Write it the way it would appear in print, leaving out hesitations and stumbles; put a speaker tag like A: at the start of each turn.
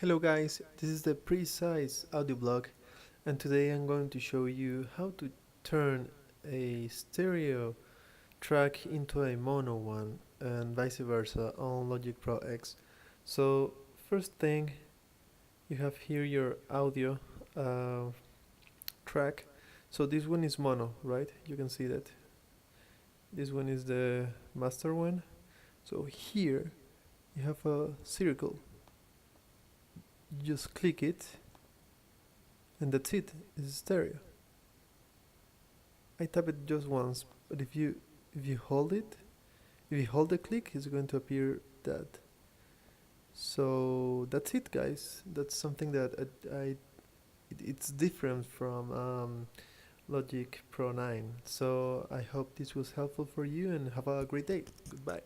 A: Hello guys, this is the Precise audio blog, and today I'm going to show you how to turn a stereo track into a mono one and vice versa on Logic Pro X. So first thing, you have here your audio uh, track. So this one is mono, right? You can see that. This one is the master one. So here you have a circle. You just click it and that's it. It's stereo. I tap it just once, but if you hold it, if you hold the click, it's going to appear that. So that's it, guys. That's something that it's different from Logic Pro 9. So I hope this was helpful for you and have a great day. Goodbye.